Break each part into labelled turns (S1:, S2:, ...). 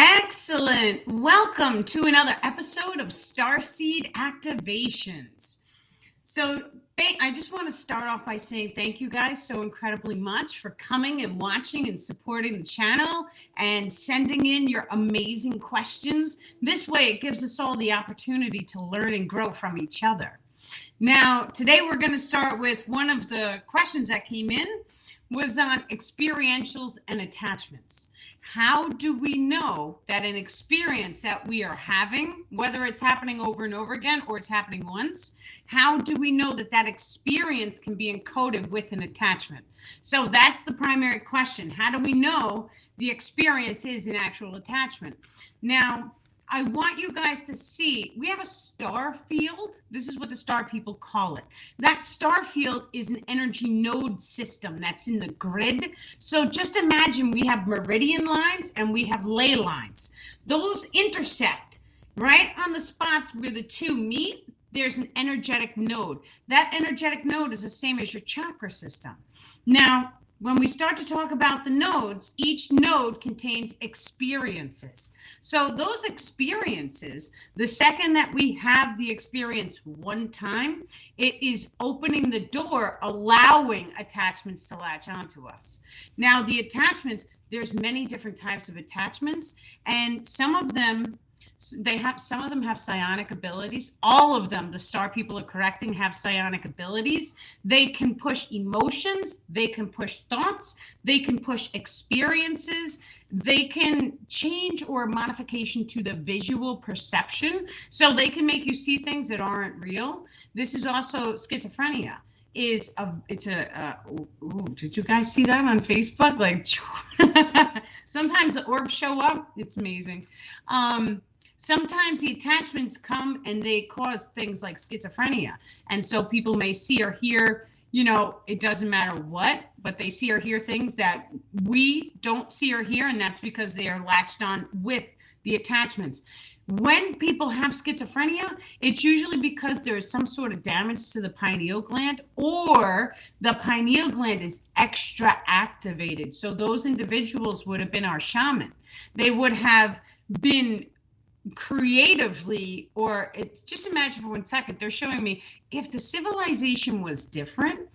S1: Excellent. Welcome to another episode of Starseed Activations. I just want to start off by saying thank you guys so incredibly much for coming and watching and supporting the channel and sending in your amazing questions. This way, it gives us all the opportunity to learn and grow from each other. Now, today we're going to start with one of the questions that came in was on experientials and attachments. How do we know that an experience that we are having, whether it's happening over and over again or it's happening once, how do we know that that experience can be encoded with an attachment? So that's the primary question. How do we know the experience is an actual attachment? Now, I want you guys to see, we have a star field. This is what the star people call it. That star field is an energy node system that's in the grid. So just imagine we have meridian lines and we have ley lines. Those intersect right on the spots where the two meet. There's an energetic node. That energetic node is the same as your chakra system. Now, when we start to talk about the nodes, each node contains experiences. So those experiences, the second that we have the experience one time, it is opening the door, allowing attachments to latch onto us. Now, the attachments, there's many different types of attachments, and some of them have psionic abilities. All of them, the star people are correcting, have psionic abilities. They can push emotions, they can push thoughts, they can push experiences, they can change or modification to the visual perception. So they can make you see things that aren't real. This is also schizophrenia. Did you guys see that on Facebook? Like sometimes the orbs show up. It's amazing. Sometimes the attachments come and they cause things like schizophrenia. And so people may see or hear, it doesn't matter what, but they see or hear things that we don't see or hear. And that's because they are latched on with the attachments. When people have schizophrenia, it's usually because there is some sort of damage to the pineal gland, or the pineal gland is extra activated. So those individuals would have been our shaman. They would have been creatively, or it's just imagine for 1 second, they're showing me if the civilization was different,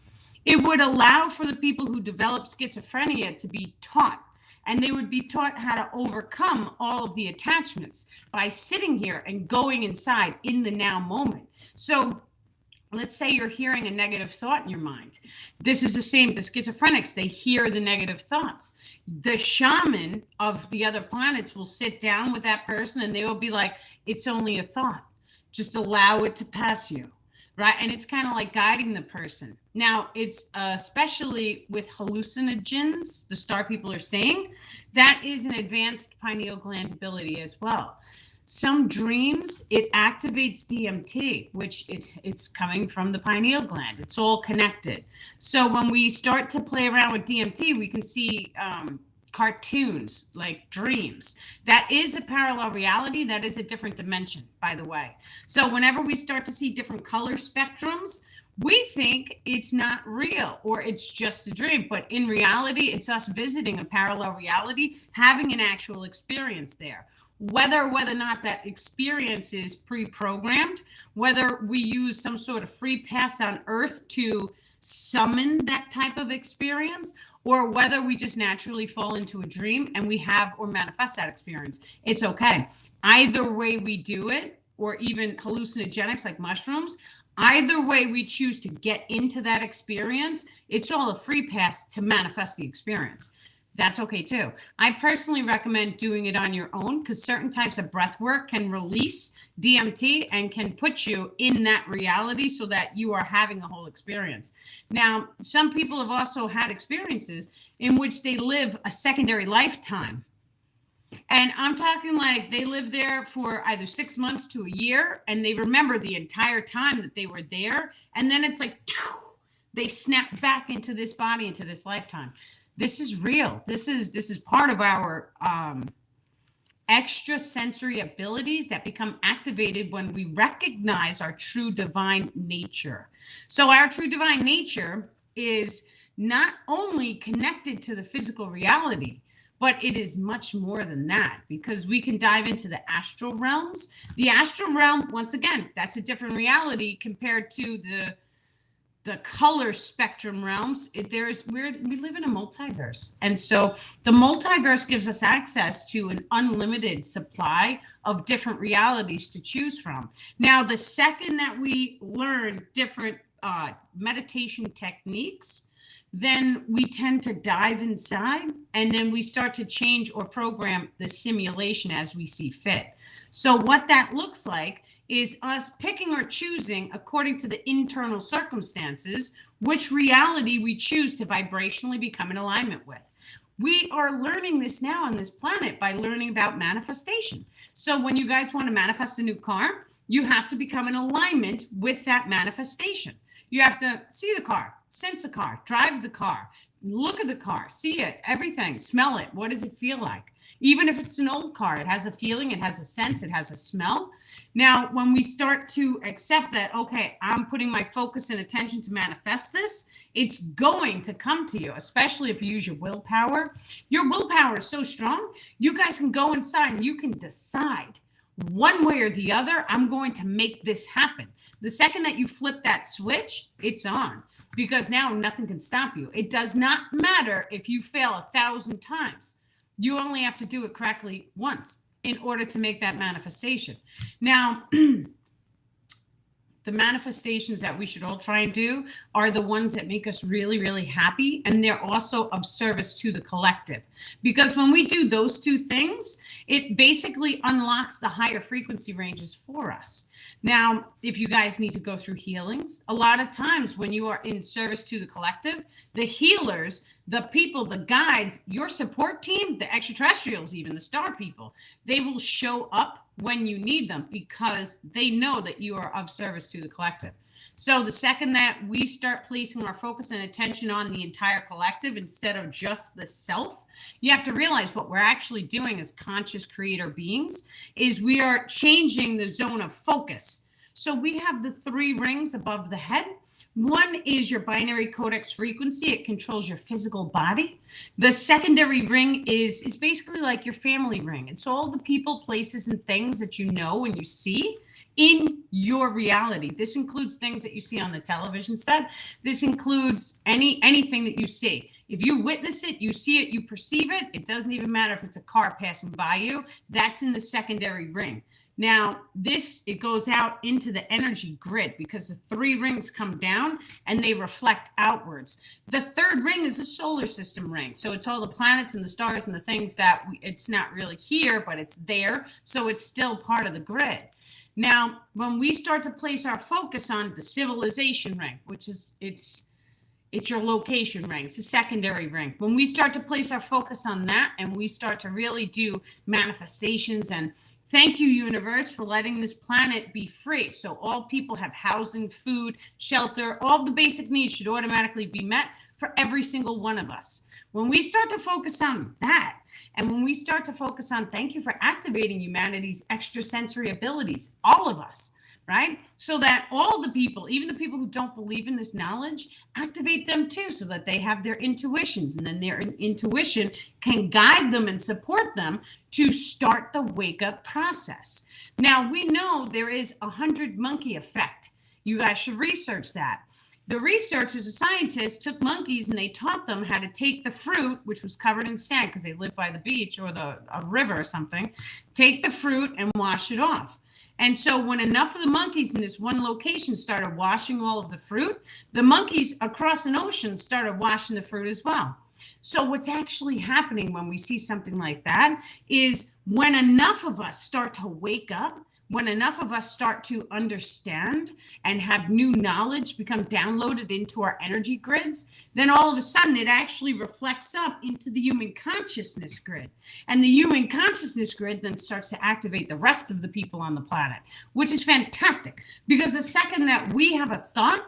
S1: it would allow for the people who develop schizophrenia to be taught, and they would be taught how to overcome all of the attachments by sitting here and going inside in the now moment. So let's say you're hearing a negative thought in your mind. This is the same, the schizophrenics, they hear the negative thoughts. The shaman of the other planets will sit down with that person and they will be like, it's only a thought. Just allow it to pass you, right? And it's kind of like guiding the person. Now, it's especially with hallucinogens, the star people are saying, that is an advanced pineal gland ability as well. Some dreams, it activates DMT, which it's coming from the pineal gland. It's all connected. So when we start to play around with DMT, we can see cartoons like dreams. That is a parallel reality. That is a different dimension, by the way. So whenever we start to see different color spectrums, we think it's not real or it's just a dream. But in reality, it's us visiting a parallel reality, having an actual experience there. Whether or not that experience is pre-programmed, whether we use some sort of free pass on Earth to summon that type of experience, or whether we just naturally fall into a dream and we have or manifest that experience, it's okay. Either way we do it, or even hallucinogenics like mushrooms, either way we choose to get into that experience, it's all a free pass to manifest the experience. That's okay too. I personally recommend doing it on your own because certain types of breath work can release DMT and can put you in that reality so that you are having a whole experience. Now, some people have also had experiences in which they live a secondary lifetime. And I'm talking like they live there for either 6 months to a year and they remember the entire time that they were there. And then it's like, they snap back into this body, into this lifetime. This is real. This is part of our extra sensory abilities that become activated when we recognize our true divine nature. So our true divine nature is not only connected to the physical reality, but it is much more than that, because we can dive into the astral realms. The astral realm, once again, that's a different reality compared to the color spectrum realms. We live in a multiverse. And so the multiverse gives us access to an unlimited supply of different realities to choose from. Now, the second that we learn different meditation techniques, then we tend to dive inside, and then we start to change or program the simulation as we see fit. So what that looks like is us picking or choosing, according to the internal circumstances, which reality we choose to vibrationally become in alignment with. We are learning this now on this planet by learning about manifestation. So when you guys want to manifest a new car, you have to become in alignment with that manifestation. You have to see the car, sense the car, drive the car, look at the car, see it, everything, smell it. What does it feel like? Even if it's an old car, it has a feeling, it has a sense, it has a smell. Now, when we start to accept that, okay, I'm putting my focus and attention to manifest this, it's going to come to you, especially if you use your willpower. Your willpower is so strong, you guys can go inside and you can decide one way or the other, I'm going to make this happen. The second that you flip that switch, it's on, because now nothing can stop you. It does not matter if you fail 1,000 times. You only have to do it correctly once in order to make that manifestation. Now, the manifestations that we should all try and do are the ones that make us really, really happy. And they're also of service to the collective. Because when we do those two things, it basically unlocks the higher frequency ranges for us. Now, if you guys need to go through healings, a lot of times when you are in service to the collective, the healers, the people, the guides, your support team, the extraterrestrials, even the star people, they will show up when you need them because they know that you are of service to the collective. So the second that we start placing our focus and attention on the entire collective instead of just the self, you have to realize what we're actually doing as conscious creator beings is we are changing the zone of focus. So we have the 3 rings above the head. One is your binary codex frequency. It controls your physical body. The secondary ring is basically like your family ring. It's all the people, places, and things that you know and you see in your reality. This includes things that you see on the television set. This includes anything that you see. If you witness it, you see it, you perceive it, it doesn't even matter if it's a car passing by you, that's in the secondary ring. Now, it goes out into the energy grid because the 3 rings come down and they reflect outwards. The 3rd ring is a solar system ring. So it's all the planets and the stars and the things that it's not really here, but it's there. So it's still part of the grid. Now, when we start to place our focus on the civilization ring, which is it's your location ring, it's a secondary ring. When we start to place our focus on that and we start to really do manifestations and thank you, universe, for letting this planet be free. So all people have housing, food, shelter, all the basic needs should automatically be met for every single one of us. When we start to focus on that, and when we start to focus on thank you for activating humanity's extrasensory abilities, all of us, right? So that all the people, even the people who don't believe in this knowledge, activate them too, so that they have their intuitions, and then their intuition can guide them and support them to start the wake-up process. Now, we know there is a 100 monkey effect. You guys should research that. The researchers, the scientists, took monkeys and they taught them how to take the fruit, which was covered in sand because they lived by the beach or a river or something, take the fruit and wash it off. And so when enough of the monkeys in this one location started washing all of the fruit, the monkeys across an ocean started washing the fruit as well. So what's actually happening when we see something like that is when enough of us start to wake up, when enough of us start to understand and have new knowledge become downloaded into our energy grids, then all of a sudden it actually reflects up into the human consciousness grid. And the human consciousness grid then starts to activate the rest of the people on the planet, which is fantastic because the second that we have a thought,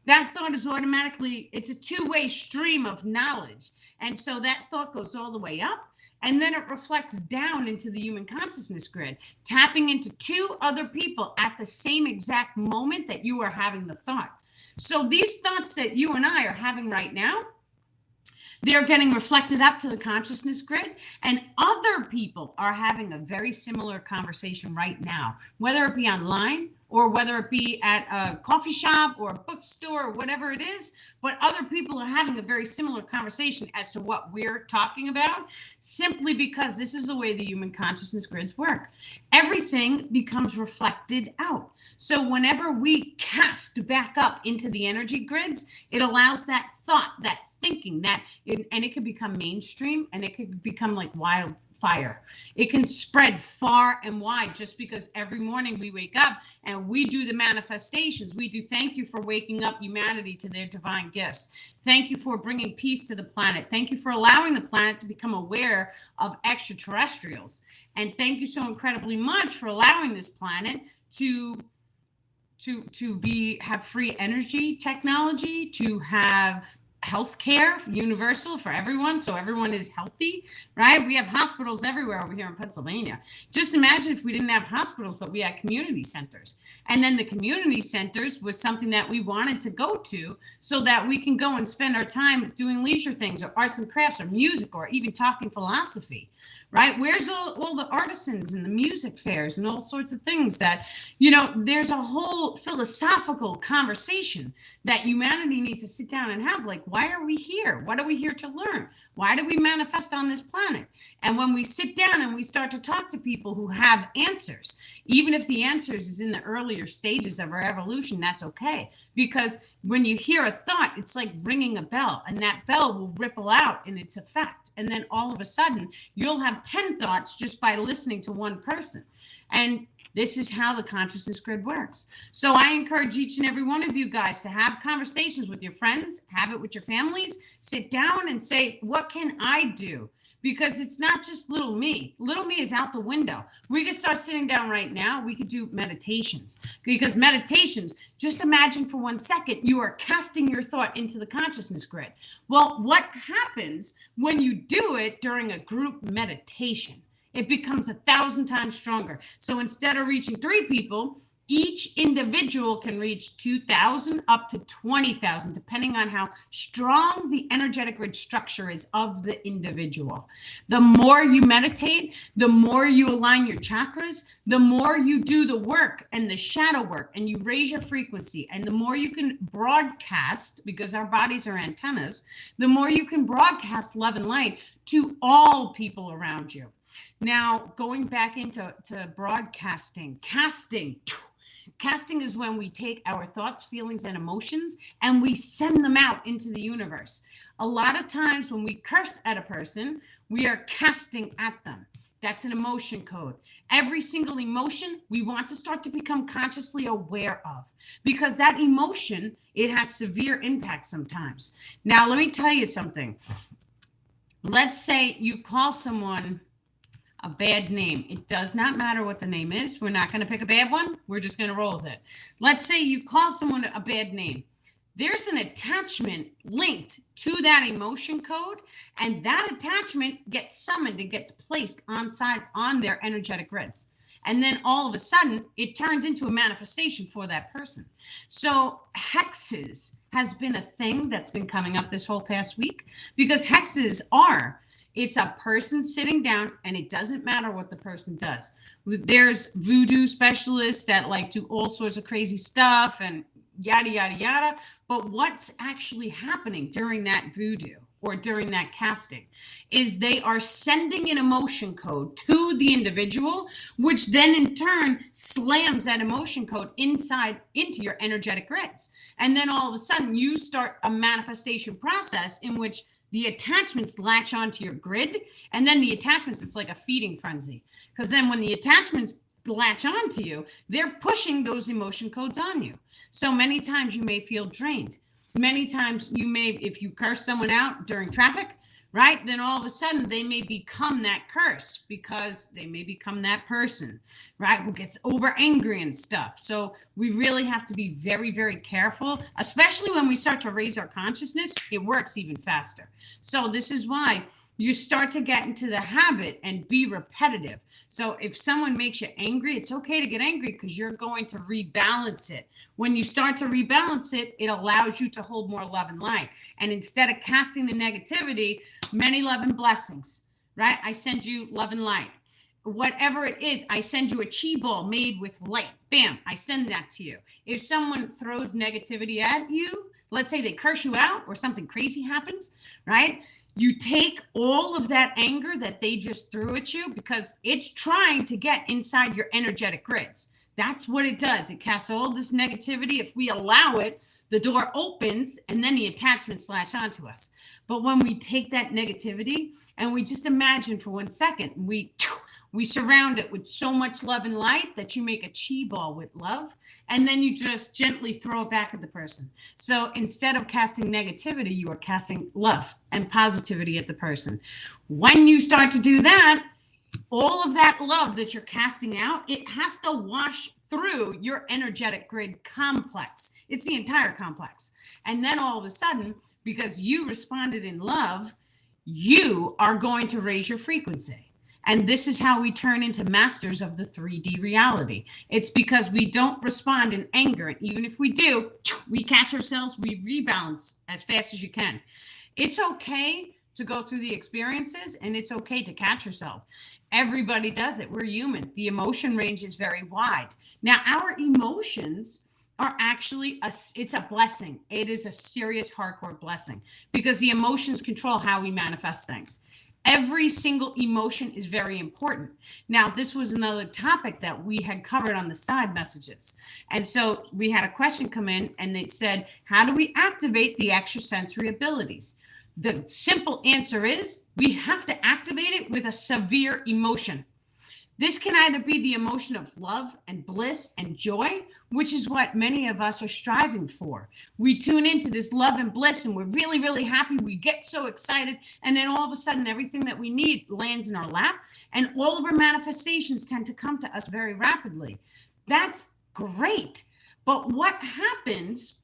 S1: that thought is automatically, it's a 2-way stream of knowledge. And so that thought goes all the way up. And then it reflects down into the human consciousness grid, tapping into 2 other people at the same exact moment that you are having the thought. So these thoughts that you and I are having right now, They're getting reflected up to the consciousness grid, and other people are having a very similar conversation right now, whether it be online or whether it be at a coffee shop or a bookstore or whatever it is. But other people are having a very similar conversation as to what we're talking about, simply because this is the way the human consciousness grids work. Everything becomes reflected out. So whenever we cast back up into the energy grids, it allows that thought, that thinking, and it can become mainstream, and it could become like wildfire. It can spread far and wide, just because every morning we wake up and we do the manifestations. We do thank you for waking up humanity to their divine gifts. Thank you for bringing peace to the planet. Thank you for allowing the planet to become aware of extraterrestrials. And thank you so incredibly much for allowing this planet to have free energy technology, to have healthcare universal for everyone, so everyone is healthy, right? We have hospitals everywhere over here in Pennsylvania. Just imagine if we didn't have hospitals, but we had community centers. And then the community centers was something that we wanted to go to so that we can go and spend our time doing leisure things, or arts and crafts, or music, or even talking philosophy, right? Where's all the artisans and the music fairs and all sorts of things that, there's a whole philosophical conversation that humanity needs to sit down and have. Like, why are we here? What are we here to learn? Why do we manifest on this planet? And when we sit down and we start to talk to people who have answers, even if the answers is in the earlier stages of our evolution, that's okay. Because when you hear a thought, it's like ringing a bell, and that bell will ripple out in its effect. And then all of a sudden, you'll have 10 thoughts just by listening to one person. And this is how the consciousness grid works. So I encourage each and every one of you guys to have conversations with your friends, have it with your families, sit down and say, what can I do? Because it's not just little me. Little me is out the window. We could start sitting down right now. We could do meditations, because meditations, just imagine for 1 second, you are casting your thought into the consciousness grid. Well, what happens when you do it during a group meditation? It becomes 1,000 times stronger. So instead of reaching 3 people, each individual can reach 2,000 up to 20,000, depending on how strong the energetic grid structure is of the individual. The more you meditate, the more you align your chakras, the more you do the work and the shadow work, and you raise your frequency, and the more you can broadcast, because our bodies are antennas, the more you can broadcast love and light to all people around you. Now, going back into broadcasting, casting is when we take our thoughts, feelings, and emotions and we send them out into the universe. A lot of times when we curse at a person, we are casting at them. That's an emotion code. Every single emotion we want to start to become consciously aware of, because that emotion, it has severe impact sometimes. Now, let me tell you something. Let's say you call someone a bad name. It does not matter what the name is. We're not going to pick a bad one. We're just going to roll with it. Let's say you call someone a bad name. There's an attachment linked to that emotion code, and that attachment gets summoned and gets placed on their energetic grids. And then all of a sudden, it turns into a manifestation for that person. So hexes has been a thing that's been coming up this whole past week, because hexes it's a person sitting down, and it doesn't matter what the person does. There's voodoo specialists that like do all sorts of crazy stuff and yada, yada, yada. But what's actually happening during that voodoo or during that casting is they are sending an emotion code to the individual, which then in turn slams that emotion code into your energetic grids. And then all of a sudden you start a manifestation process in which the attachments latch onto your grid, and then the attachments, it's like a feeding frenzy. Because then when the attachments latch onto you, they're pushing those emotion codes on you. So many times you may feel drained. Many times you may, if you curse someone out during traffic, right, then all of a sudden they may become that curse, because they may become that person, right, who gets over angry and stuff. So we really have to be very, very careful, especially when we start to raise our consciousness. It works even faster. So this is why you start to get into the habit and be repetitive. So if someone makes you angry, it's okay to get angry because you're going to rebalance it. When you start to rebalance it, it allows you to hold more love and light. And instead of casting the negativity, many love and blessings, right? I send you love and light. Whatever it is, I send you a chi ball made with light. Bam, I send that to you. If someone throws negativity at you, let's say they curse you out or something crazy happens, right? You take all of that anger that they just threw at you because it's trying to get inside your energetic grids. That's what it does. It casts all this negativity. If we allow it, the door opens and then the attachments latch onto us. But when we take that negativity and we just imagine for 1 second, we surround it with so much love and light that you make a chi ball with love, and then you just gently throw it back at the person. So instead of casting negativity, you are casting love and positivity at the person. When you start to do that, all of that love that you're casting out, it has to wash through your energetic grid complex. It's the entire complex. And then all of a sudden, because you responded in love, you are going to raise your frequency. And this is how we turn into masters of the 3D reality. It's because we don't respond in anger. And even if we do, we catch ourselves, we rebalance as fast as you can. It's okay to go through the experiences, and it's okay to catch yourself. Everybody does it. We're human. The emotion range is very wide. Now, our emotions are actually it's a blessing. It is a serious hardcore blessing because the emotions control how we manifest things. Every single emotion is very important. Now, this was another topic that we had covered on the side messages. And so we had a question come in and it said, how do we activate the extrasensory abilities? The simple answer is we have to activate it with a severe emotion. This can either be the emotion of love and bliss and joy, which is what many of us are striving for. We tune into this love and bliss and we're really, really happy. We get so excited. And then all of a sudden, everything that we need lands in our lap. And all of our manifestations tend to come to us very rapidly. That's great. But what happens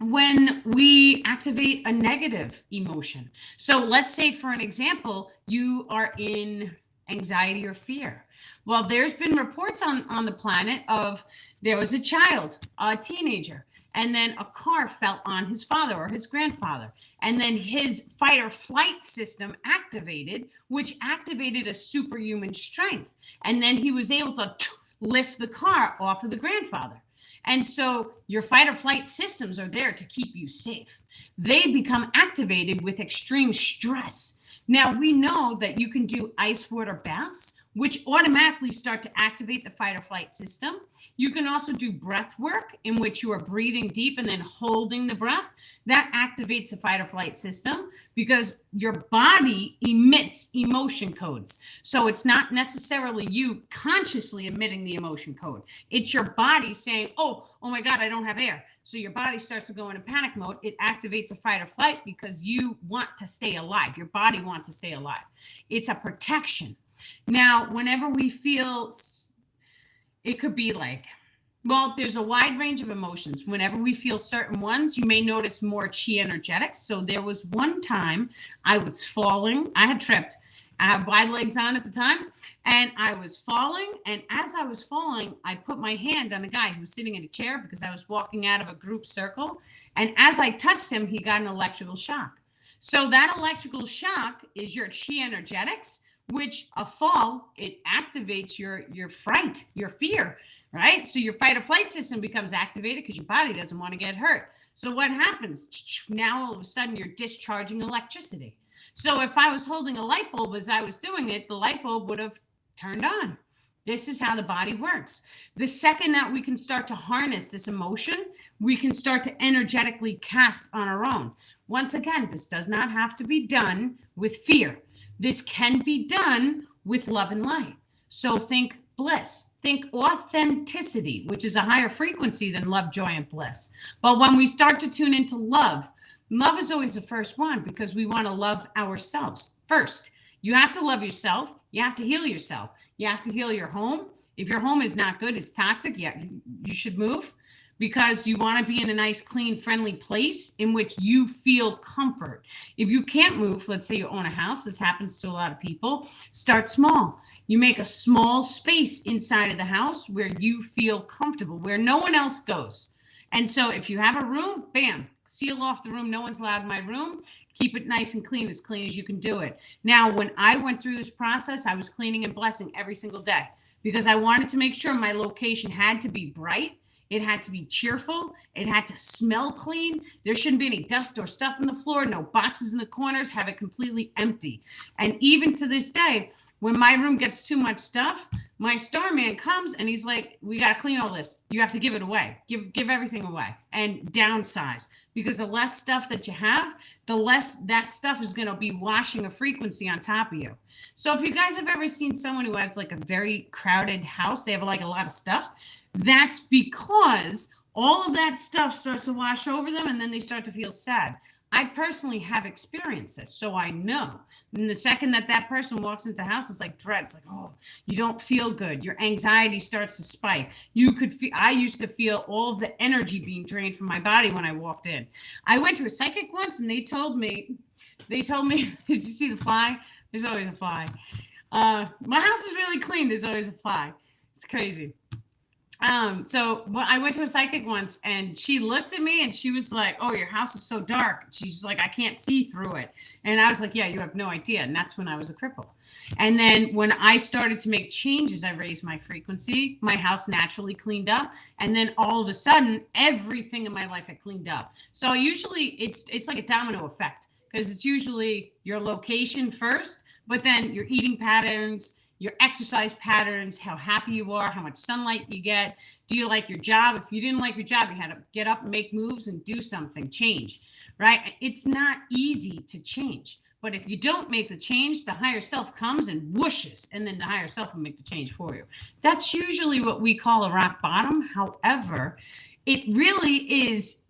S1: when we activate a negative emotion? So let's say, for an example, you are in anxiety or fear. Well, there's been reports on the planet of there was a child, a teenager, and then a car fell on his father or his grandfather. And then his fight or flight system activated, which activated a superhuman strength. And then he was able to lift the car off of the grandfather. And so your fight or flight systems are there to keep you safe. They become activated with extreme stress. Now, we know that you can do ice water baths, which automatically start to activate the fight or flight system. You can also do breath work in which you are breathing deep and then holding the breath. That activates the fight or flight system because your body emits emotion codes. So it's not necessarily you consciously emitting the emotion code. It's your body saying, oh my God, I don't have air. So your body starts to go into panic mode. It activates a fight or flight because you want to stay alive. Your body wants to stay alive. It's a protection. Now, whenever we feel, it could be like, well, there's a wide range of emotions. Whenever we feel certain ones, you may notice more chi energetics. So there was one time I was falling. I had tripped. I had wide legs on at the time, and I was falling. And as I was falling, I put my hand on a guy who was sitting in a chair because I was walking out of a group circle. And as I touched him, he got an electrical shock. So that electrical shock is your chi energetics, which a fall, it activates your fright, your fear, right? So your fight or flight system becomes activated because your body doesn't want to get hurt. So what happens? Now all of a sudden you're discharging electricity. So if I was holding a light bulb as I was doing it, the light bulb would have turned on. This is how the body works. The second that we can start to harness this emotion, we can start to energetically cast on our own. Once again, this does not have to be done with fear. This can be done with love and light. So think bliss, think authenticity, which is a higher frequency than love, joy, and bliss. But when we start to tune into love, love is always the first one because we want to love ourselves first. You have to love yourself. You have to heal yourself. You have to heal your home. If your home is not good, it's toxic, yeah, you should move. because you want to be in a nice, clean, friendly place in which you feel comfort. If you can't move, let's say you own a house, this happens to a lot of people, start small. You make a small space inside of the house where you feel comfortable, where no one else goes. And so if you have a room, bam, seal off the room. No one's allowed in my room. Keep it nice and clean as you can do it. Now, when I went through this process, I was cleaning and blessing every single day because I wanted to make sure my location had to be bright. It had to be cheerful. It had to smell clean. There shouldn't be any dust or stuff on the floor, no boxes in the corners, have it completely empty. And even to this day, when my room gets too much stuff, my star man comes and he's like, we got to clean all this. You have to give it away. Give everything away and downsize, because the less stuff that you have, the less that stuff is going to be washing a frequency on top of you. So if you guys have ever seen someone who has like a very crowded house, they have like a lot of stuff, that's because all of that stuff starts to wash over them and then they start to feel sad. I personally have experienced this, so I know. And the second that person walks into the house, it's like dread. It's like, oh, you don't feel good. Your anxiety starts to spike. I used to feel all of the energy being drained from my body when I walked in. I went to a psychic once and they told me, did you see the fly? There's always a fly. My house is really clean. There's always a fly. It's crazy. So I went to a psychic once and she looked at me and she was like, oh, your house is so dark. She's like, I can't see through it. And I was like, yeah, you have no idea. And that's when I was a cripple. And then when I started to make changes, I raised my frequency, my house naturally cleaned up. And then all of a sudden, everything in my life had cleaned up. So usually it's like a domino effect, because it's usually your location first, but then your eating patterns, your exercise patterns, how happy you are, how much sunlight you get. Do you like your job? If you didn't like your job, you had to get up, make moves, and do something, change, right? It's not easy to change. But if you don't make the change, the higher self comes and whooshes, and then the higher self will make the change for you. That's usually what we call a rock bottom. However, it really is,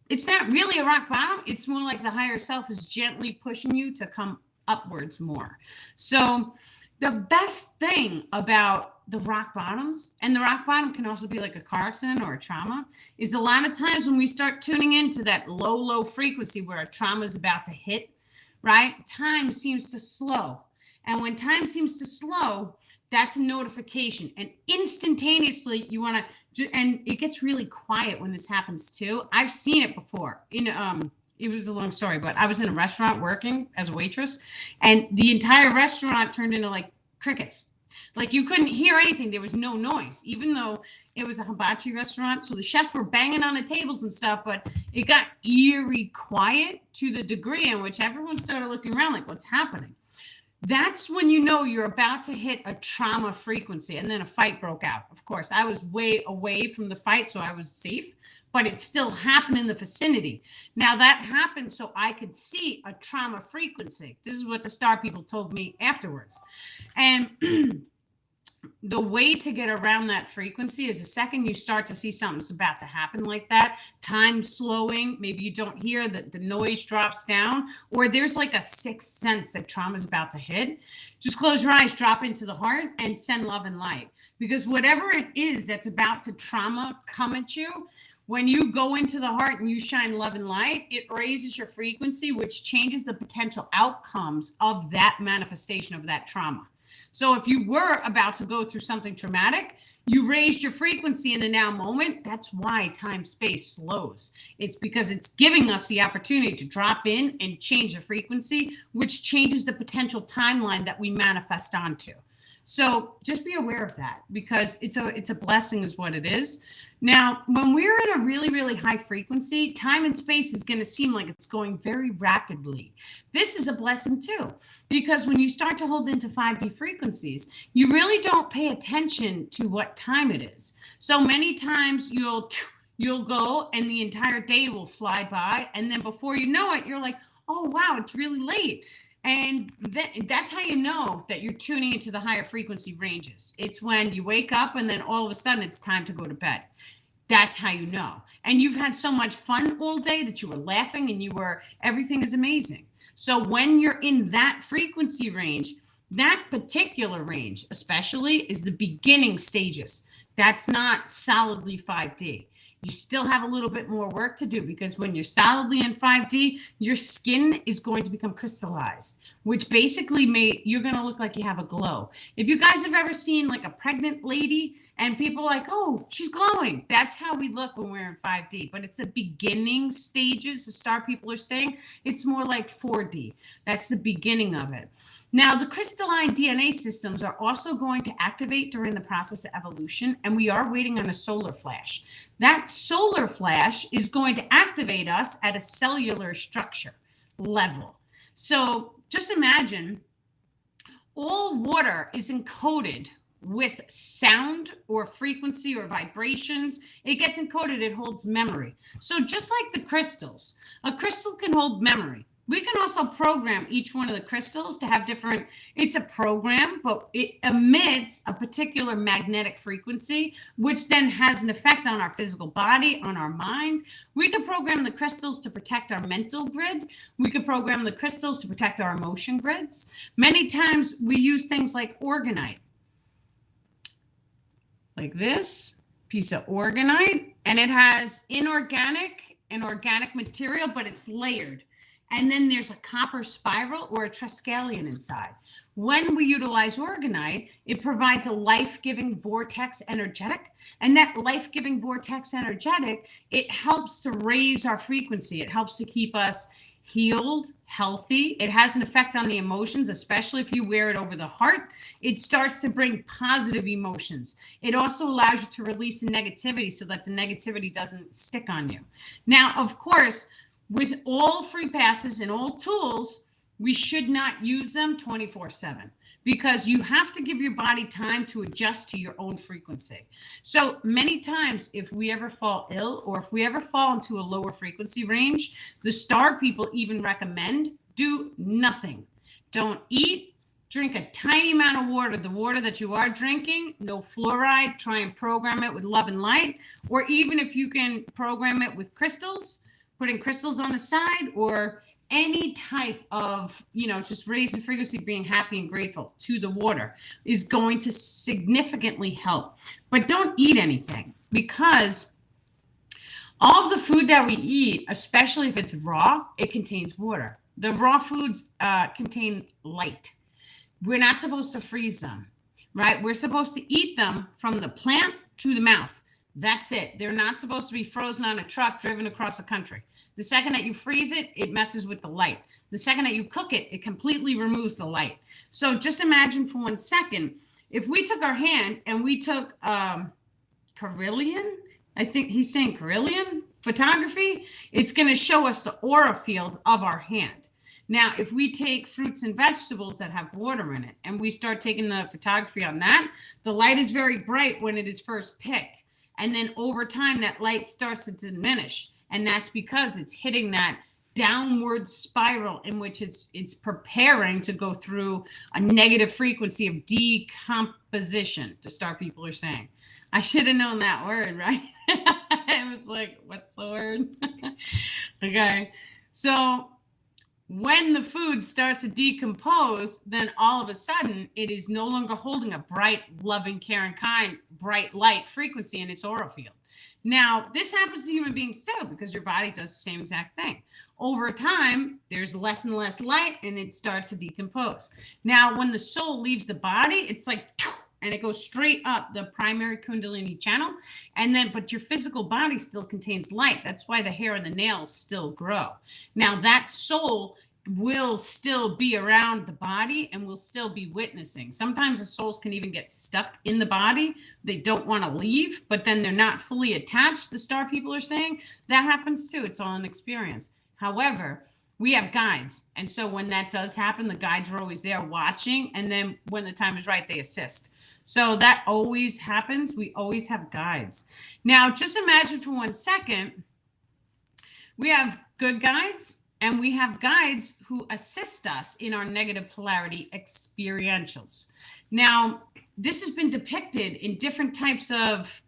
S1: it's not really a rock bottom. It's more like the higher self is gently pushing you to come upwards more. So the best thing about the rock bottoms, and the rock bottom can also be like a car accident or a trauma, is a lot of times when we start tuning into that low frequency where a trauma is about to hit, right? Time seems to slow. And when time seems to slow, that's a notification. And instantaneously, you want to, and it gets really quiet when this happens too. I've seen it before. It was a long story, but I was in a restaurant working as a waitress, and the entire restaurant turned into like crickets. Like you couldn't hear anything. There was no noise, even though it was a hibachi restaurant. So the chefs were banging on the tables and stuff, but it got eerie quiet to the degree in which everyone started looking around like, what's happening? That's when you know you're about to hit a trauma frequency. And then a fight broke out. Of course, I was way away from the fight, so I was safe, but it still happened in the vicinity. Now that happened so I could see a trauma frequency. This is what the star people told me afterwards. And the way to get around that frequency is the second you start to see something's about to happen like that, time slowing, maybe you don't hear that the noise drops down, or there's like a sixth sense that trauma is about to hit. Just close your eyes, drop into the heart, and send love and light. Because whatever it is that's about to trauma come at you, when you go into the heart and you shine love and light, it raises your frequency, which changes the potential outcomes of that manifestation of that trauma. So if you were about to go through something traumatic, you raised your frequency in the now moment. That's why time space slows. It's because it's giving us the opportunity to drop in and change the frequency, which changes the potential timeline that we manifest onto. So just be aware of that, because it's a blessing is what it is. Now, when we're in a really high frequency, time and space is going to seem like it's going very rapidly. This is a blessing too, because when you start to hold into 5D frequencies, you really don't pay attention to what time it is. So many times you'll go and the entire day will fly by, and then before you know it, you're like, oh wow, it's really late. And that's how you know that you're tuning into the higher frequency ranges. It's when you wake up and then all of a sudden it's time to go to bed. That's how you know. And you've had so much fun all day that you were laughing and everything is amazing. So when you're in that frequency range, that particular range especially is the beginning stages. That's not solidly 5D. You still have a little bit more work to do, because when you're solidly in 5D, your skin is going to become crystallized, which basically you're going to look like you have a glow. If you guys have ever seen like a pregnant lady and people are like, oh, she's glowing, that's how we look when we're in 5D. But it's the beginning stages. The star people are saying it's more like 4D. That's the beginning of it. Now, the crystalline DNA systems are also going to activate during the process of evolution, and we are waiting on a solar flash. That solar flash is going to activate us at a cellular structure level. So just imagine all water is encoded with sound or frequency or vibrations. It gets encoded, it holds memory. So just like the crystals, a crystal can hold memory. We can also program each one of the crystals to have different, it's a program, but it emits a particular magnetic frequency, which then has an effect on our physical body, on our mind. We could program the crystals to protect our mental grid. We could program the crystals to protect our emotion grids. Many times we use things like organite, like this piece of organite, and it has inorganic and organic material, but it's layered. And then there's a copper spiral or a triskelion inside. When we utilize organite, it provides a life-giving vortex energetic. And that life-giving vortex energetic, it helps to raise our frequency. It helps to keep us healed, healthy. It has an effect on the emotions, especially if you wear it over the heart. It starts to bring positive emotions. It also allows you to release negativity so that the negativity doesn't stick on you. Now, of course, with all free passes and all tools, we should not use them 24/7, because you have to give your body time to adjust to your own frequency. So many times, if we ever fall ill or if we ever fall into a lower frequency range, the star people even recommend do nothing. Don't eat. Drink a tiny amount of water. The water that you are drinking, no fluoride. Try and program it with love and light. Or even if you can program it with crystals, putting crystals on the side, or any type of, just raising frequency, being happy and grateful to the water is going to significantly help. But don't eat anything, because all of the food that we eat, especially if it's raw, it contains water. The raw foods contain light. We're not supposed to freeze them, right? We're supposed to eat them from the plant to the mouth. That's it. They're not supposed to be frozen on a truck driven across the country. The second that you freeze it, it messes with the light. The second that you cook it, it completely removes the light. So just imagine for 1 second, if we took our hand and we took Carillion, I think he's saying Carillion photography, it's going to show us the aura field of our hand. Now, if we take fruits and vegetables that have water in it and we start taking the photography on that, the light is very bright when it is first picked. And then over time, that light starts to diminish. And that's because it's hitting that downward spiral in which it's preparing to go through a negative frequency of decomposition, the star people are saying. I should have known that word, right? I was like, what's the word? Okay. So when the food starts to decompose, then all of a sudden it is no longer holding a bright, loving, caring, kind, bright light frequency in its aura field. Now, this happens to human beings too, because your body does the same exact thing. Over time, there's less and less light and it starts to decompose. Now, when the soul leaves the body, it's like, and it goes straight up the primary Kundalini channel. And then, but your physical body still contains light. That's why the hair and the nails still grow. Now, that soul will still be around the body and will still be witnessing. Sometimes the souls can even get stuck in the body. They don't want to leave, but then they're not fully attached, the star people are saying. That happens too. It's all an experience. However, we have guides. And so when that does happen, the guides are always there watching. And then when the time is right, they assist. So that always happens. We always have guides. Now, just imagine for 1 second, we have good guides and we have guides who assist us in our negative polarity experientials. Now, this has been depicted in different types of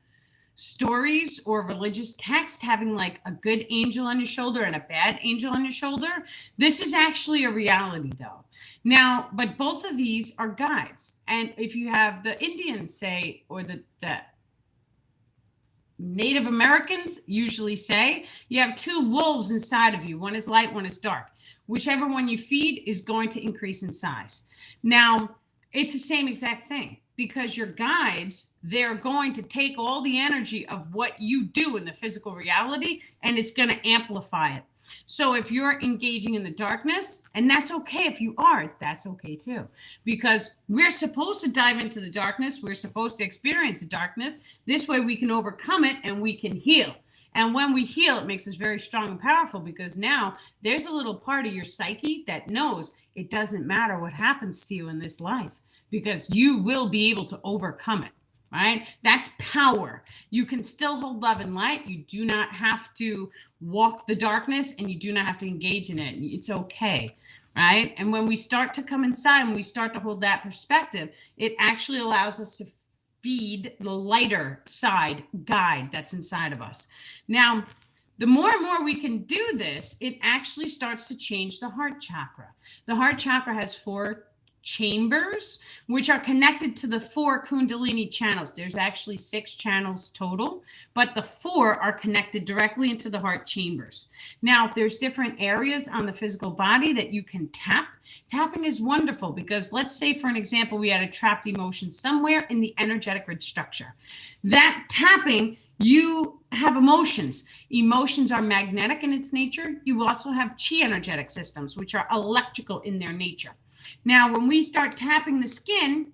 S1: stories or religious text, having like a good angel on your shoulder and a bad angel on your shoulder. This is actually a reality though. Now, but both of these are guides. And if you have the Indians say, or the Native Americans usually say you have two wolves inside of you. One is light, one is dark. Whichever one you feed is going to increase in size. Now, it's the same exact thing, because your guides, they're going to take all the energy of what you do in the physical reality, and it's going to amplify it. So if you're engaging in the darkness, and that's okay if you are, that's okay too, because we're supposed to dive into the darkness. We're supposed to experience the darkness. This way we can overcome it and we can heal. And when we heal, it makes us very strong and powerful, because now there's a little part of your psyche that knows it doesn't matter what happens to you in this life, because you will be able to overcome it, right? That's power. You can still hold love and light. You do not have to walk the darkness, and you do not have to engage in it. It's okay, right? And when we start to come inside and we start to hold that perspective, it actually allows us to feed the lighter side guide that's inside of us. Now, the more and more we can do this, it actually starts to change the heart chakra. The heart chakra has 4 chambers, which are connected to the 4 Kundalini channels. There's actually 6 channels total, but the 4 are connected directly into the heart chambers. Now, there's different areas on the physical body that you can tap. Tapping is wonderful, because let's say, for an example, we had a trapped emotion somewhere in the energetic grid structure. That tapping, you have emotions. Emotions are magnetic in its nature. You also have chi energetic systems, which are electrical in their nature. Now, when we start tapping the skin,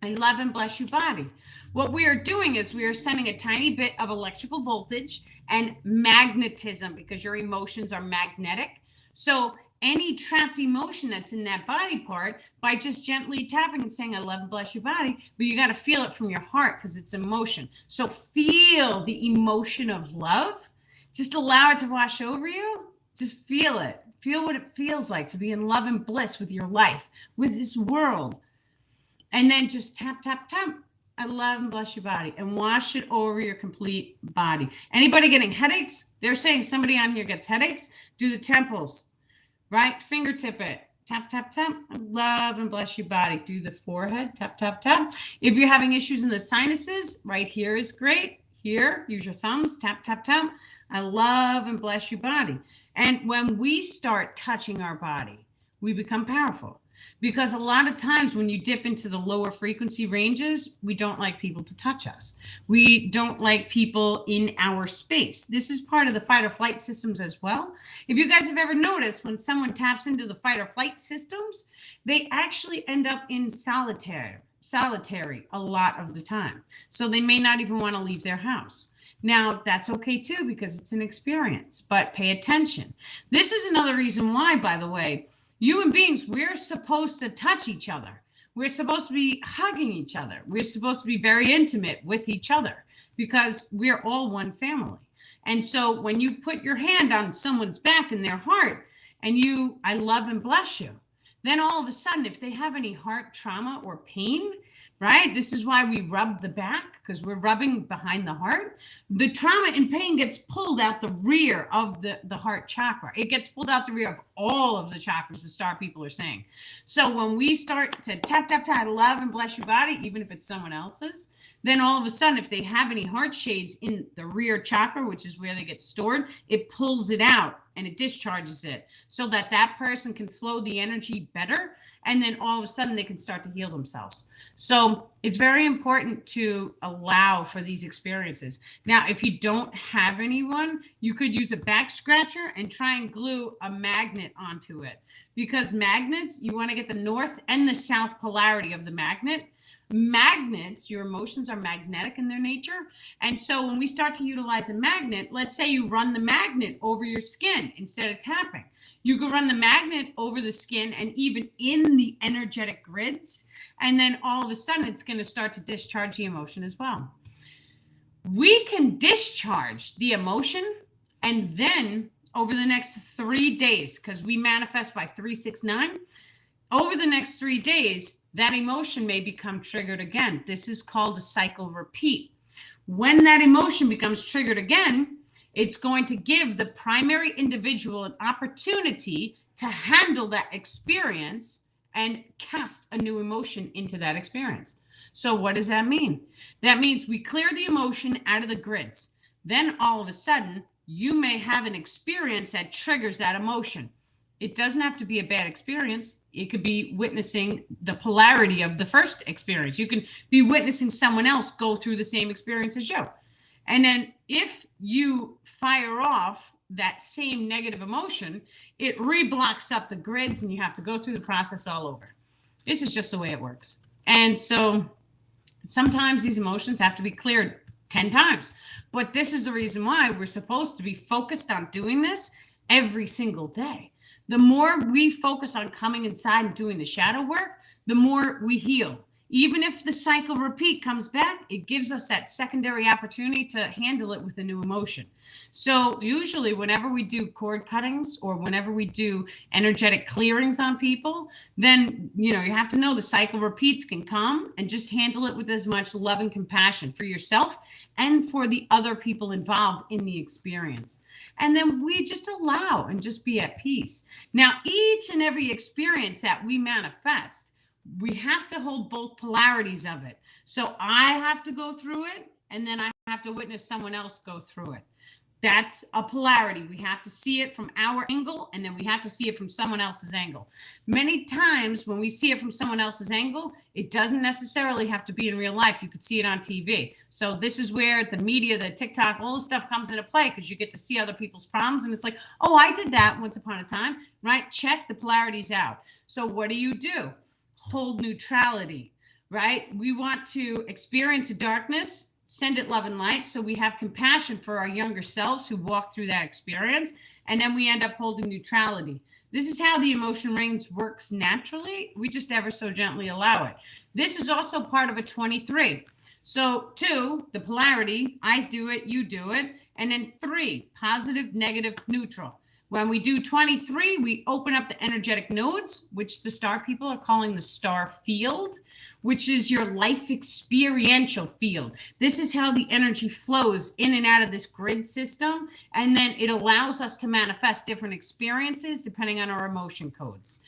S1: I love and bless you body. What we are doing is we are sending a tiny bit of electrical voltage and magnetism, because your emotions are magnetic. So any trapped emotion that's in that body part, by just gently tapping and saying, I love and bless your body, but you got to feel it from your heart, because it's emotion. So feel the emotion of love. Just allow it to wash over you. Just feel it. Feel what it feels like to be in love and bliss with your life, with this world. And then just tap, tap, tap. I love and bless your body, and wash it over your complete body. Anybody getting headaches? They're saying somebody on here gets headaches. Do the temples, right? Fingertip it. Tap, tap, tap. I love and bless your body. Do the forehead. Tap, tap, tap. If you're having issues in the sinuses, right here is great. Here, use your thumbs. Tap, tap, tap. I love and bless your body. And when we start touching our body, we become powerful. Because a lot of times when you dip into the lower frequency ranges, we don't like people to touch us. We don't like people in our space. This is part of the fight or flight systems as well. If you guys have ever noticed, when someone taps into the fight or flight systems, they actually end up in solitary a lot of the time. So they may not even want to leave their house. Now, that's okay too, because it's an experience, but pay attention. This is another reason why, by the way, human beings, we're supposed to touch each other. We're supposed to be hugging each other. We're supposed to be very intimate with each other, because we're all one family. And so when you put your hand on someone's back in their heart and I love and bless you, then all of a sudden, if they have any heart trauma or pain, right? This is why we rub the back, because we're rubbing behind the heart. The trauma and pain gets pulled out the rear of the heart chakra. It gets pulled out the rear of all of the chakras, the star people are saying. So when we start to tap, tap, tap, love and bless your body, even if it's someone else's, then all of a sudden, if they have any heart shades in the rear chakra, which is where they get stored, it pulls it out and it discharges it, so that that person can flow the energy better. And then all of a sudden they can start to heal themselves. So it's very important to allow for these experiences. Now, if you don't have anyone, you could use a back scratcher and try and glue a magnet onto it, because magnets, you want to get the north and the south polarity of the magnet. Magnets, your emotions are magnetic in their nature. And so when we start to utilize a magnet, let's say you run the magnet over your skin instead of tapping. You could run the magnet over the skin and even in the energetic grids. And then all of a sudden, it's going to start to discharge the emotion as well. We can discharge the emotion, and then over the next 3 days, because we manifest by 369, over the next 3 days, that emotion may become triggered again. This is called a cycle repeat. When that emotion becomes triggered again, it's going to give the primary individual an opportunity to handle that experience and cast a new emotion into that experience. So what does that mean? That means we clear the emotion out of the grids. Then all of a sudden, you may have an experience that triggers that emotion. It doesn't have to be a bad experience. It could be witnessing the polarity of the first experience. You can be witnessing someone else go through the same experience as you. And then if you fire off that same negative emotion, it reblocks up the grids and you have to go through the process all over. This is just the way it works. And so sometimes these emotions have to be cleared 10 times. But this is the reason why we're supposed to be focused on doing this every single day. The more we focus on coming inside and doing the shadow work, the more we heal. Even if the cycle repeat comes back, it gives us that secondary opportunity to handle it with a new emotion. So usually whenever we do cord cuttings or whenever we do energetic clearings on people, then, you have to know the cycle repeats can come, and just handle it with as much love and compassion for yourself and for the other people involved in the experience. And then we just allow and just be at peace. Now, each and every experience that we manifest, we have to hold both polarities of it. So I have to go through it, and then I have to witness someone else go through it. That's a polarity. We have to see it from our angle, and then we have to see it from someone else's angle. Many times when we see it from someone else's angle, it doesn't necessarily have to be in real life. You could see it on TV. So this is where the media, the TikTok, all this stuff comes into play, because you get to see other people's problems, and it's like, oh, I did that once upon a time, right? Check the polarities out. So what do? Hold neutrality, right? We want to experience the darkness, send it love and light. So we have compassion for our younger selves who walk through that experience. And then we end up holding neutrality. This is how the emotion range works naturally. We just ever so gently allow it. This is also part of a 23. So 2, the polarity, I do it, you do it. And then 3, positive, negative, neutral. When we do 23, we open up the energetic nodes, which the star people are calling the star field, which is your life experiential field. This is how the energy flows in and out of this grid system. And then it allows us to manifest different experiences depending on our emotion codes.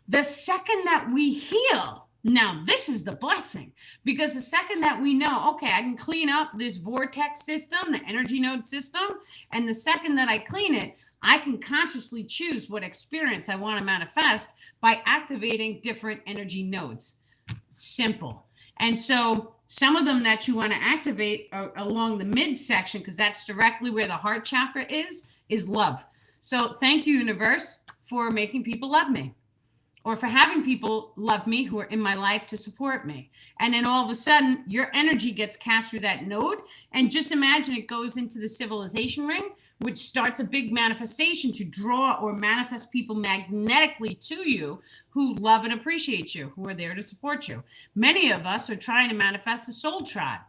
S1: The second that we heal, now this is the blessing, because the second that we know, okay, I can clean up this vortex system, the energy node system, and the second that I clean it, I can consciously choose what experience I want to manifest by activating different energy nodes. Simple. And so some of them that you want to activate are along the midsection, because that's directly where the heart chakra is love. So thank you, universe, for making people love me, or for having people love me who are in my life to support me. And then all of a sudden, your energy gets cast through that node. And just imagine it goes into the civilization ring, which starts a big manifestation to draw or manifest people magnetically to you who love and appreciate you, who are there to support you. Many of us are trying to manifest the soul tribe.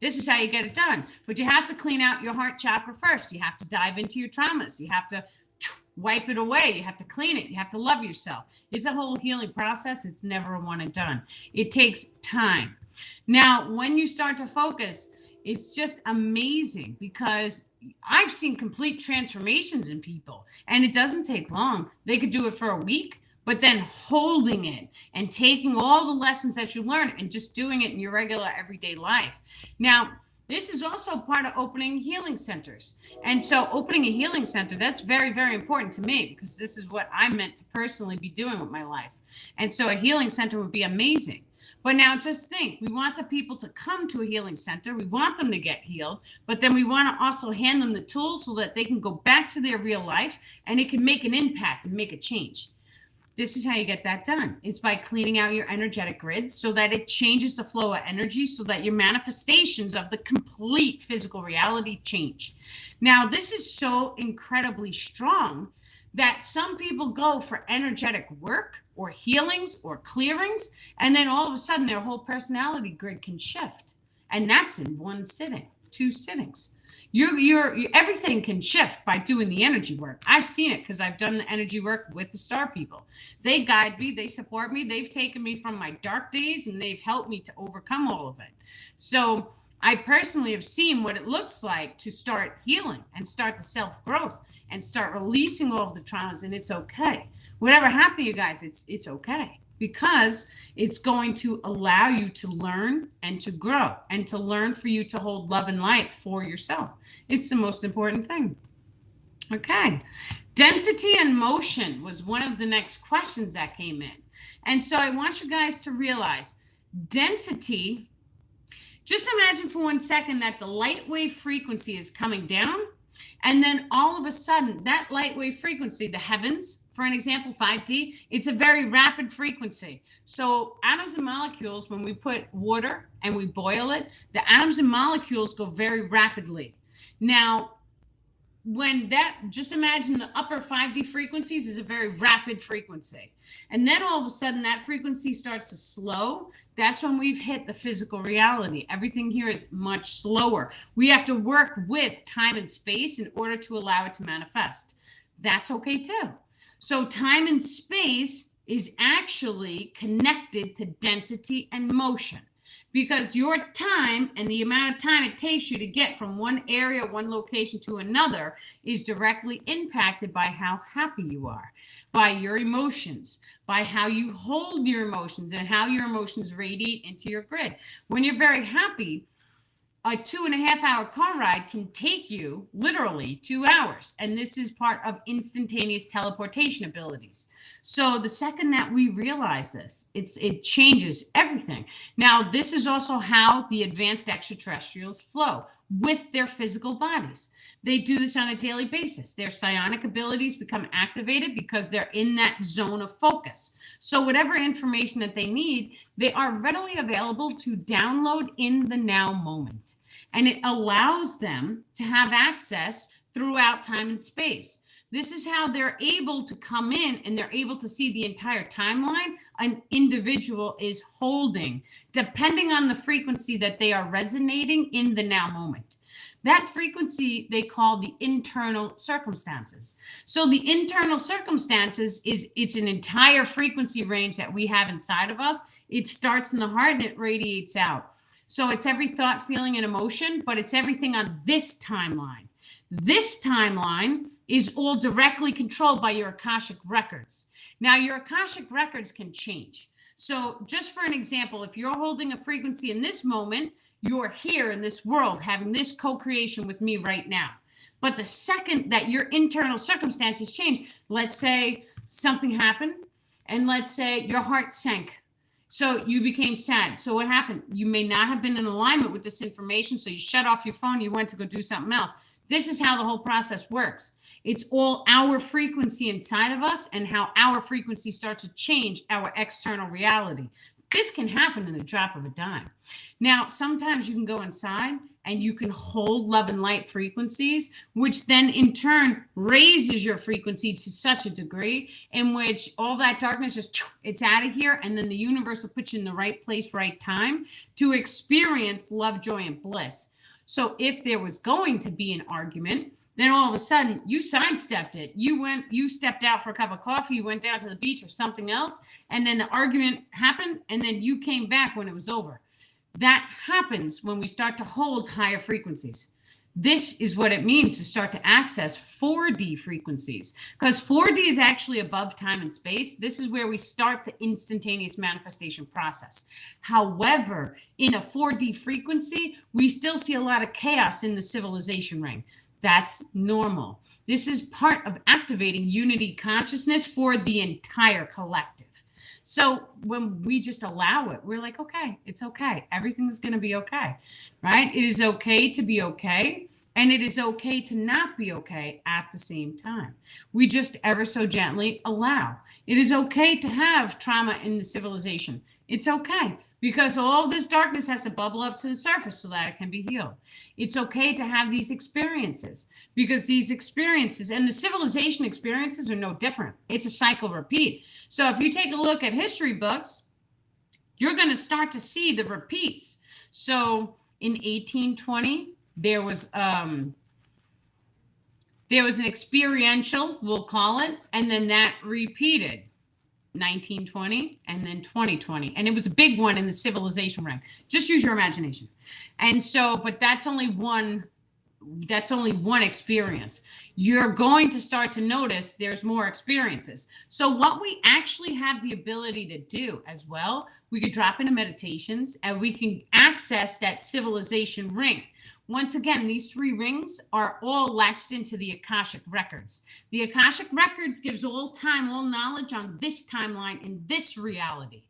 S1: This is how you get it done. But you have to clean out your heart chakra first. You have to dive into your traumas. You have to wipe it away. You have to clean it. You have to love yourself. It's a whole healing process. It's never a one and done. It takes time. Now, when you start to focus, it's just amazing, because I've seen complete transformations in people, and it doesn't take long. They could do it for a week, but then holding it and taking all the lessons that you learn and just doing it in your regular everyday life. Now, this is also part of opening healing centers. And so opening a healing center, that's very, very important to me, because this is what I meant to personally be doing with my life. And so a healing center would be amazing. But now just think, we want the people to come to a healing center. We want them to get healed, but then we want to also hand them the tools so that they can go back to their real life and it can make an impact and make a change. This is how you get that done. It's by cleaning out your energetic grids so that it changes the flow of energy, so that your manifestations of the complete physical reality change. Now, this is so incredibly strong that some people go for energetic work or healings or clearings, and then all of a sudden their whole personality grid can shift. And that's in one sitting, 2 sittings. Everything can shift by doing the energy work. I've seen it, because I've done the energy work with the star people. They guide me, they support me, they've taken me from my dark days, and they've helped me to overcome all of it. So I personally have seen what it looks like to start healing and start the self-growth and start releasing all of the traumas, and it's okay. Whatever happened to you guys, it's okay. because it's going to allow you to learn and to grow and to learn for you to hold love and light for yourself. It's the most important thing. Okay. Density and motion was one of the next questions that came in. And so I want you guys to realize density, just imagine for 1 second that the light wave frequency is coming down, and then all of a sudden that light wave frequency, the heavens, for an example, 5D, it's a very rapid frequency. So atoms and molecules, when we put water and we boil it, the atoms and molecules go very rapidly. Now, when that, just imagine the upper 5D frequencies is a very rapid frequency. And then all of a sudden that frequency starts to slow. That's when we've hit the physical reality. Everything here is much slower. We have to work with time and space in order to allow it to manifest. That's okay too. So time and space is actually connected to density and motion, because your time and the amount of time it takes you to get from one area, one location to another is directly impacted by how happy you are, by your emotions, by how you hold your emotions and how your emotions radiate into your grid. When you're very happy, a 2.5 hour car ride can take you literally 2 hours. And this is part of instantaneous teleportation abilities. So the second that we realize this, it changes everything. Now, this is also how the advanced extraterrestrials flow with their physical bodies. They do this on a daily basis. Their psionic abilities become activated because they're in that zone of focus. So whatever information that they need, they are readily available to download in the now moment. And it allows them to have access throughout time and space. This is how they're able to come in and they're able to see the entire timeline an individual is holding, depending on the frequency that they are resonating in the now moment. That frequency they call the internal circumstances. So the internal circumstances it's an entire frequency range that we have inside of us. It starts in the heart and it radiates out. So it's every thought, feeling, and emotion, but it's everything on this timeline. This timeline is all directly controlled by your Akashic records. Now, your Akashic records can change. So just for an example, if you're holding a frequency in this moment, you're here in this world having this co-creation with me right now. But the second that your internal circumstances change, let's say something happened, and let's say your heart sank. So you became sad. So what happened? You may not have been in alignment with this information. So you shut off your phone. You went to go do something else. This is how the whole process works. It's all our frequency inside of us and how our frequency starts to change our external reality. This can happen in the drop of a dime. Now, sometimes you can go inside and you can hold love and light frequencies, which then in turn raises your frequency to such a degree in which all that darkness just, it's out of here. And then the universe will put you in the right place, right time to experience love, joy, and bliss. So if there was going to be an argument, then all of a sudden you sidestepped it. You stepped out for a cup of coffee, you went down to the beach or something else, and then the argument happened, and then you came back when it was over. That happens when we start to hold higher frequencies. This is what it means to start to access 4D frequencies, because 4D is actually above time and space. This is where we start the instantaneous manifestation process. However, in a 4D frequency, we still see a lot of chaos in the civilization ring. That's normal. This is part of activating unity consciousness for the entire collective. So when we just allow it, we're like, okay, it's okay. Everything's going to be okay, right? It is okay to be okay. And it is okay to not be okay at the same time. We just ever so gently allow. It is okay to have trauma in the civilization. It's okay, because all this darkness has to bubble up to the surface so that it can be healed. It's okay to have these experiences, because these experiences and the civilization experiences are no different. It's a cycle repeat. So if you take a look at history books, you're going to start to see the repeats. So in 1820, there was an experiential, we'll call it, and then that repeated 1920 and then 2020. And it was a big one in the civilization rank. Just use your imagination. And so, but that's only one that's only one experience. You're going to start to notice there's more experiences. So what we actually have the ability to do as well, we could drop into meditations and we can access that civilization ring. Once again, these 3 rings are all latched into the Akashic records. The Akashic records gives all time, all knowledge on this timeline in this reality.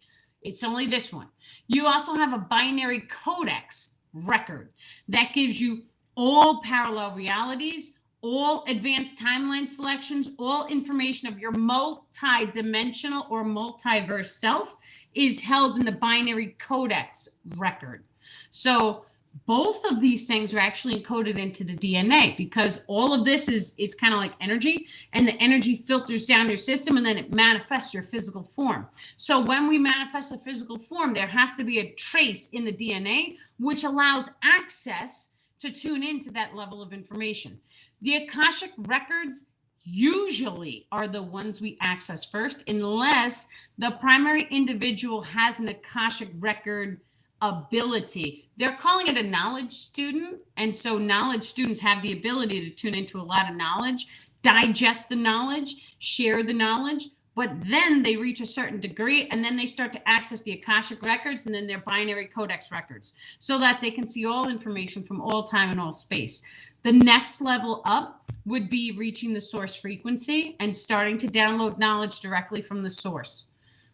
S1: It's only this one. You also have a binary codex record that gives you all parallel realities, all advanced timeline selections, all information of your multi-dimensional or multiverse self is held in the binary codex record. So both of these things are actually encoded into the DNA, because all of this it's kind of like energy, and the energy filters down your system and then it manifests your physical form. So when we manifest a physical form, there has to be a trace in the DNA, which allows access to tune into that level of information. The Akashic records usually are the ones we access first, unless the primary individual has an Akashic record ability. They're calling it a knowledge student. And so knowledge students have the ability to tune into a lot of knowledge, digest the knowledge, share the knowledge, but then they reach a certain degree and then they start to access the Akashic records and then their binary codex records so that they can see all information from all time and all space. The next level up would be reaching the source frequency and starting to download knowledge directly from the source,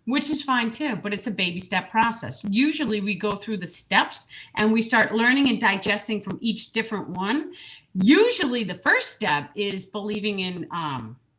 S1: which is fine too, but it's a baby step process. Usually we go through the steps and we start learning and digesting from each different one. Usually the first step is believing in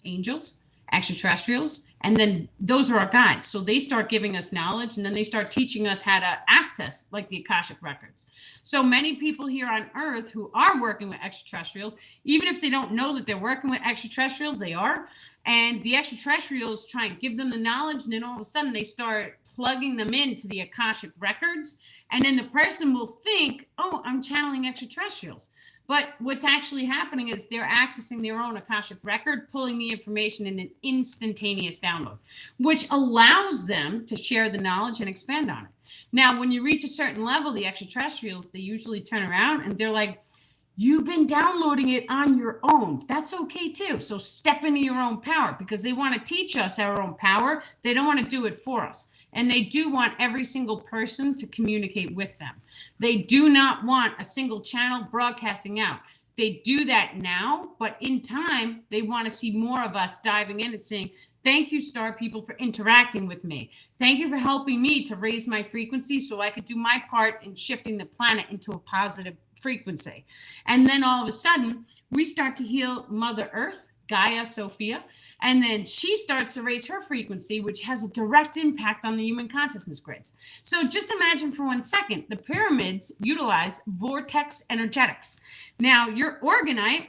S1: angels, extraterrestrials, and then those are our guides. So they start giving us knowledge and then they start teaching us how to access like the Akashic records. So many people here on Earth who are working with extraterrestrials, even if they don't know that they're working with extraterrestrials, they are. And the extraterrestrials try and give them the knowledge, and then all of a sudden they start plugging them into the Akashic records. And then the person will think, oh, I'm channeling extraterrestrials. But what's actually happening is they're accessing their own Akashic record, pulling the information in an instantaneous download, which allows them to share the knowledge and expand on it. Now, when you reach a certain level, the extraterrestrials, they usually turn around and they're like, you've been downloading it on your own. That's okay too. So step into your own power, because they want to teach us our own power. They don't want to do it for us. And they do want every single person to communicate with them. They do not want a single channel broadcasting out. They do that now, but in time, they want to see more of us diving in and saying, thank you, star people, for interacting with me. Thank you for helping me to raise my frequency so I could do my part in shifting the planet into a positive frequency. And then all of a sudden, we start to heal Mother Earth, Gaia, Sophia, and then she starts to raise her frequency, which has a direct impact on the human consciousness grids. So just imagine for 1 second, the pyramids utilize vortex energetics. Now, your organite,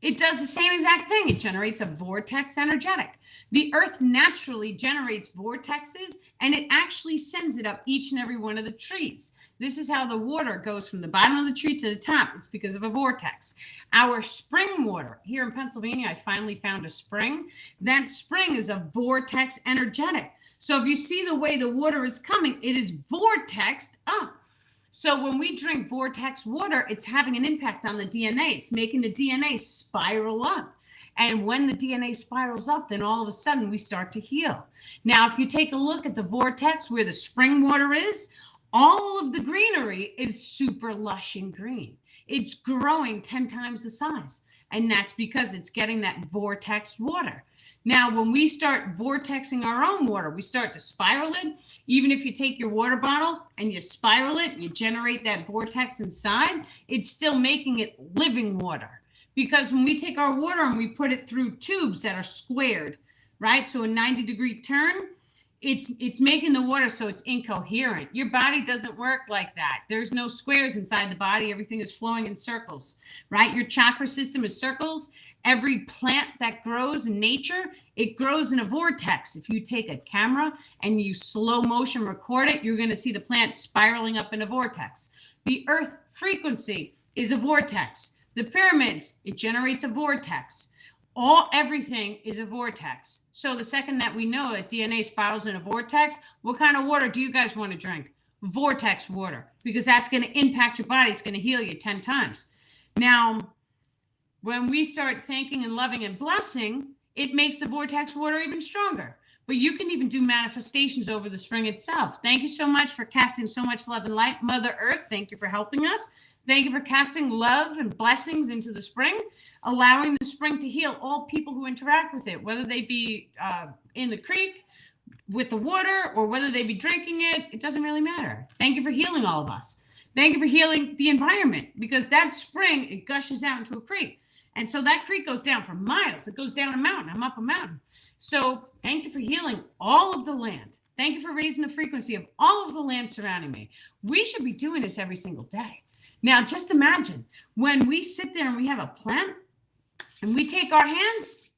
S1: it does the same exact thing. It generates a vortex energetic. The Earth naturally generates vortexes, and it actually sends it up each and every one of the trees. This is how the water goes from the bottom of the tree to the top. It's because of a vortex. Our spring water, here in Pennsylvania, I finally found a spring. That spring is a vortex energetic. So if you see the way the water is coming, it is vortexed up. So when we drink vortex water, it's having an impact on the DNA. It's making the DNA spiral up. And when the DNA spirals up, then all of a sudden we start to heal. Now, if you take a look at the vortex where the spring water is, all of the greenery is super lush and green. It's growing 10 times the size. And that's because it's getting that vortex water. Now, when we start vortexing our own water, we start to spiral it. Even if you take your water bottle and you spiral it, you generate that vortex inside, it's still making it living water. Because when we take our water and we put it through tubes that are squared, right? So a 90-degree turn, it's making the water so it's incoherent. Your body doesn't work like that. There's no squares inside the body. Everything is flowing in circles, right? Your chakra system is circles. Every plant that grows in nature, it grows in a vortex. If you take a camera and you slow motion record it, you're going to see the plant spiraling up in a vortex. The Earth frequency is a vortex. The pyramids, it generates a vortex. Everything is a vortex. So the second that we know that DNA spirals in a vortex, what kind of water do you guys want to drink? Vortex water, because that's going to impact your body. It's going to heal you 10 times. Now, when we start thanking and loving and blessing, it makes the vortex water even stronger. But you can even do manifestations over the spring itself. Thank you so much for casting so much love and light. Mother Earth, thank you for helping us. Thank you for casting love and blessings into the spring, allowing the spring to heal all people who interact with it, whether they be in the creek, with the water, or whether they be drinking it. It doesn't really matter. Thank you for healing all of us. Thank you for healing the environment, because that spring, it gushes out into a creek. And so that creek goes down for miles. It goes down a mountain. I'm up a mountain. So thank you for healing all of the land. Thank you for raising the frequency of all of the land surrounding me. We should be doing this every single day. Now, just imagine when we sit there and we have a plant and we take our hands,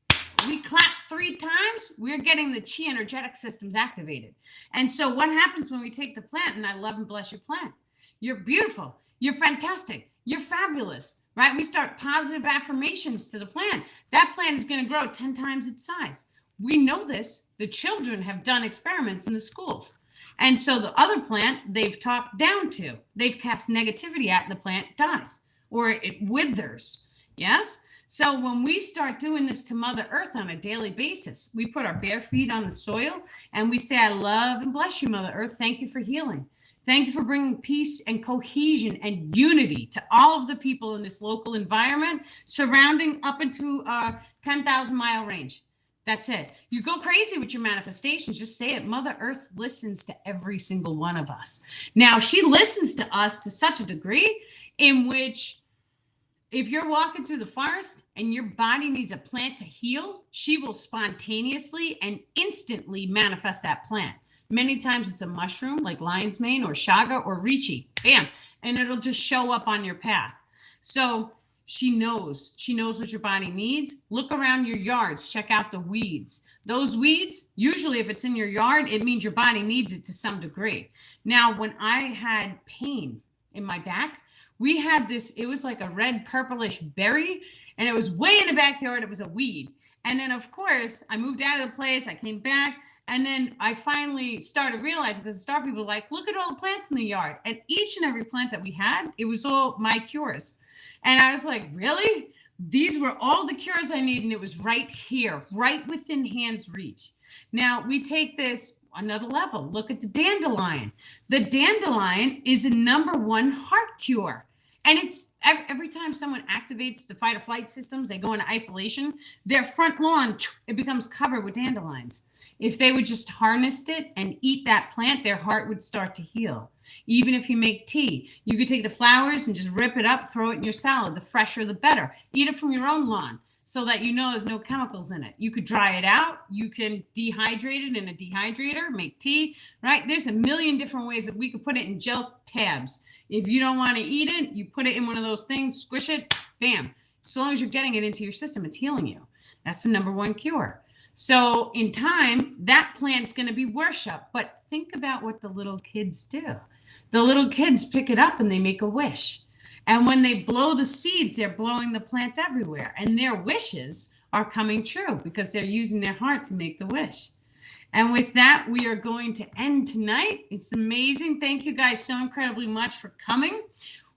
S1: we clap 3 times, we're getting the chi energetic systems activated. And so what happens when we take the plant, and I love and bless your plant? You're beautiful. You're fantastic. You're fabulous, right? We start positive affirmations to the plant. That plant is going to grow 10 times its size. We know this. The children have done experiments in the schools. And so the other plant they've talked down to, they've cast negativity at, and the plant dies or it withers. Yes. So when we start doing this to Mother Earth on a daily basis, we put our bare feet on the soil and we say, I love and bless you, Mother Earth. Thank you for healing. Thank you for bringing peace and cohesion and unity to all of the people in this local environment surrounding up into our 10,000-mile range. That's it. You go crazy with your manifestations. Just say it. Mother Earth listens to every single one of us. Now, she listens to us to such a degree in which if you're walking through the forest and your body needs a plant to heal, she will spontaneously and instantly manifest that plant. Many times it's a mushroom like lion's mane or chaga or reishi. Bam. And it'll just show up on your path. So she knows what your body needs. Look around your yards, check out the weeds. Those weeds, usually if it's in your yard, it means your body needs it to some degree. Now, when I had pain in my back, we had this, it was like a red purplish berry, and it was way in the backyard. It was a weed. And then of course I moved out of the place, I came back, and then I finally started realizing, because the star people were like, look at all the plants in the yard. And each and every plant that we had, it was all my cures. And I was like, really? These were all the cures I need. And it was right here, right within hand's reach. Now we take this another level. Look at the dandelion. The dandelion is a #1 heart cure. And it's every time someone activates the fight or flight systems, they go into isolation, their front lawn, it becomes covered with dandelions. If they would just harness it and eat that plant, their heart would start to heal. Even if you make tea, you could take the flowers and just rip it up, throw it in your salad. The fresher, the better. Eat it from your own lawn so that you know there's no chemicals in it. You could dry it out. You can dehydrate it in a dehydrator, make tea, right? There's a million different ways that we could put it in gel tabs. If you don't want to eat it, you put it in one of those things, squish it, bam. As long as you're getting it into your system, it's healing you. That's the #1 cure. So in time, that plant's going to be worshipped. But think about what the little kids do. The little kids pick it up and they make a wish. And when they blow the seeds, they're blowing the plant everywhere. And their wishes are coming true because they're using their heart to make the wish. And with that, we are going to end tonight. It's amazing. Thank you guys so incredibly much for coming.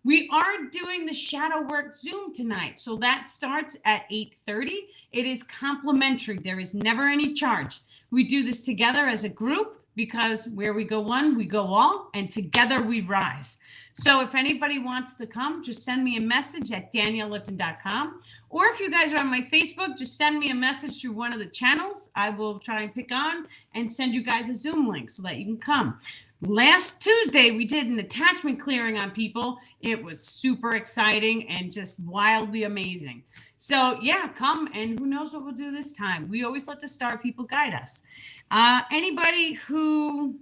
S1: We are doing the shadow work Zoom tonight. So that starts at 8:30. It is complimentary. There is never any charge. We do this together as a group because where we go one, we go all, and together we rise. So if anybody wants to come, just send me a message at daniellelipton.com. Or if you guys are on my Facebook, just send me a message through one of the channels. I will try and pick on and send you guys a Zoom link so that you can come. Last Tuesday, we did an attachment clearing on people. It was super exciting and just wildly amazing. So yeah, come, and who knows what we'll do this time. We always let the star people guide us. Anybody who,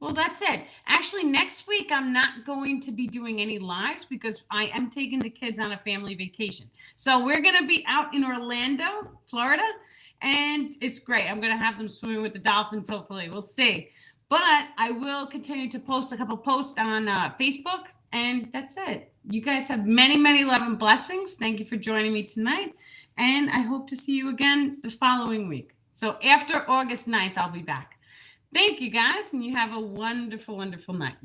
S1: well, that's it. Actually, next week, I'm not going to be doing any lives because I am taking the kids on a family vacation. So we're going to be out in Orlando, Florida, and it's great. I'm going to have them swimming with the dolphins, hopefully. We'll see. But I will continue to post a couple posts on Facebook, and that's it. You guys have many, many love and blessings. Thank you for joining me tonight, and I hope to see you again the following week. So after August 9th, I'll be back. Thank you, guys, and you have a wonderful, wonderful night.